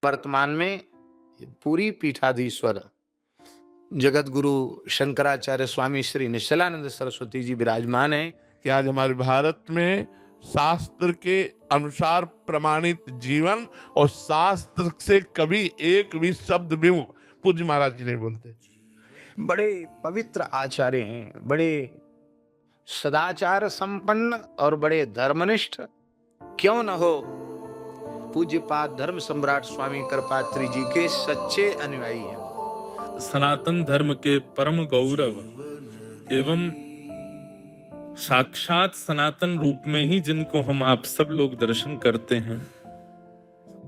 वर्तमान में पूरी पीठाधीश्वर जगत गुरु शंकराचार्य स्वामी श्री निश्चलानंद सरस्वती जी विराजमान है कि आज हमारे भारत में शास्त्र के अनुसार प्रमाणित जीवन और शास्त्र से कभी एक भी शब्द भी पूज्य महाराज जी नहीं बोलते। बड़े पवित्र आचार्य हैं, बड़े सदाचार संपन्न और बड़े धर्मनिष्ठ क्यों न हो। पूज्यपाद धर्म सम्राट स्वामी कृपात्री जी के सच्चे अनुयायी हैं। सनातन धर्म के परम गौरव एवं साक्षात सनातन रूप में ही जिनको हम आप सब लोग दर्शन करते हैं,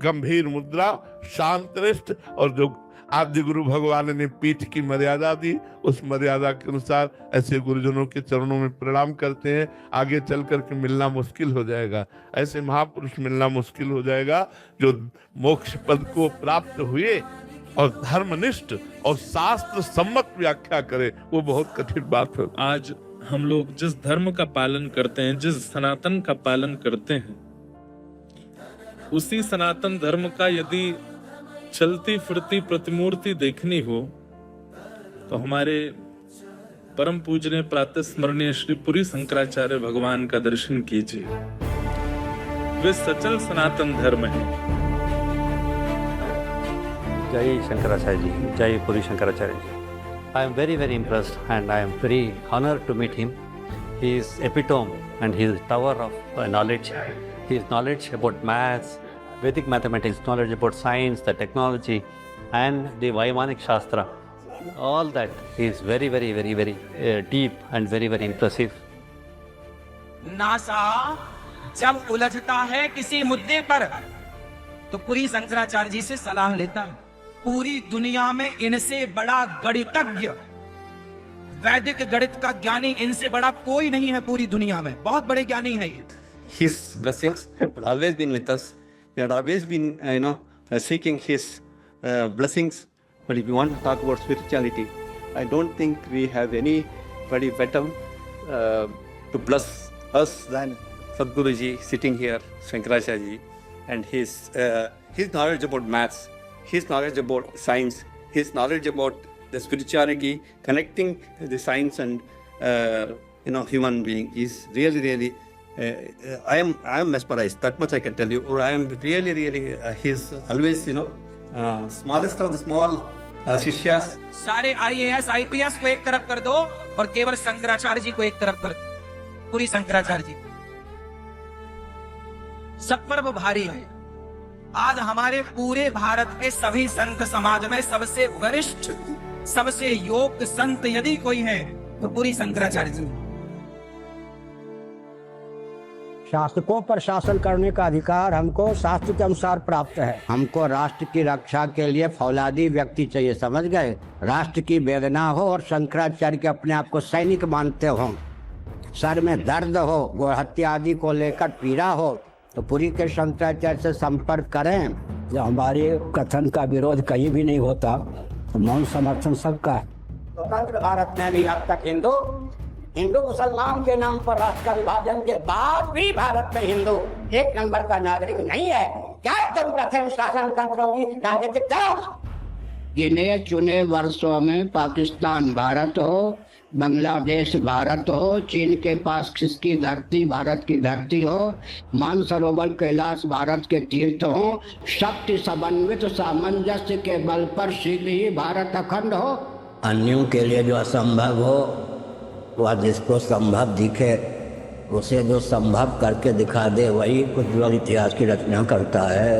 गंभीर मुद्रा, शांतरिष्ठ, और जो आदि गुरु भगवान ने पीठ की मर्यादा दी, उस मर्यादा के अनुसार ऐसे गुरुजनों के चरणों में प्रणाम करते हैं। आगे चल करके मिलना मुश्किल हो जाएगा, ऐसे महापुरुष मिलना मुश्किल हो जाएगा जो मोक्ष पद को प्राप्त हुए और धर्मनिष्ठ और शास्त्र सम्मत व्याख्या करे, वो बहुत कठिन बात है। आज हम लोग जिस धर्म का पालन करते हैं, जिस सनातन का पालन करते हैं, उसी सनातन धर्म का यदि चलती फिरती प्रतिमूर्ति देखनी हो तो हमारे परम पूजनीय प्रातः स्मरणीय श्री पुरी शंकराचार्य भगवान का दर्शन कीजिए। वे सचल सनातन धर्म है। जय शंकराचार्य जी, जय Puri Shankaracharya ji. I am very, very impressed and I am very honored to meet him. He is epitome and he is tower of knowledge. His knowledge about maths, Vedic mathematics, knowledge about science, the technology and the Vaimanic Shastra. All that is very, very, very, very deep and very, very impressive. NASA जब उलझता है किसी मुद्दे पर तो पुरी शंकराचार्य जी से सलाह लेता है। पूरी दुनिया में इनसे बड़ा गणितज्ञ, वैदिक गणित का ज्ञानी इनसे बड़ा कोई नहीं है पूरी दुनिया में। बहुत बड़े ज्ञानी है ये। His blessings have always been with us. We had always been, seeking his blessings. But if you want to talk about spirituality, I don't think we have anybody better to bless us than Sadhguruji sitting here, Shankaracharya ji, and his knowledge about maths, his knowledge about science, his knowledge about the spirituality, connecting the science and human being is really, really. I am mesmerized. That much I can tell you. Or I am really, really. He's always, smallest of the small शिष्यास। सारे IAS IPS को एक तरफ कर दो और केवल शंकराचार्य जी को एक तरफ कर दो। पूरी शंकराचार्य जी सब पर वो भारी है। आज हमारे पूरे भारत के सभी संत समाज में सबसे वरिष्ठ, सबसे योग्य संत यदि कोई है तो पूरी शंकराचार्य जी। शासकों पर शासन करने का अधिकार हमको शास्त्र के अनुसार प्राप्त है। हमको राष्ट्र की रक्षा के लिए फौलादी व्यक्ति चाहिए, समझ गए। राष्ट्र की वेदना हो और शंकराचार्य के अपने आप को सैनिक मानते हो, सर में दर्द हो, गोहत्या आदि को लेकर पीड़ा हो तो पूरी के शंकराचार्य से संपर्क करें। जब हमारे कथन का विरोध कहीं भी नहीं होता तो मौन समर्थन सबका है। स्वतंत्र भारत में भी अब तक हिंदू मुसलमान के नाम पर राष्ट्र का विभाजन के बाद भी भारत में हिंदू एक नंबर का नागरिक नहीं है। क्या तुम प्रथम शासन राजनीतिक गिने चुने वर्षों में पाकिस्तान भारत हो, बांग्लादेश भारत हो, चीन के पास खिसकी धरती भारत की धरती हो, मानसरोवर कैलाश भारत के तीर्थ हो, शक्ति समन्वित सामंजस्य के बल पर शीघ्र ही भारत अखंड हो। अन्यों के लिए जो असंभव हो वह जिसको संभव दिखे उसे जो संभव करके दिखा दे वही कुछ लोग इतिहास की रचना करता है।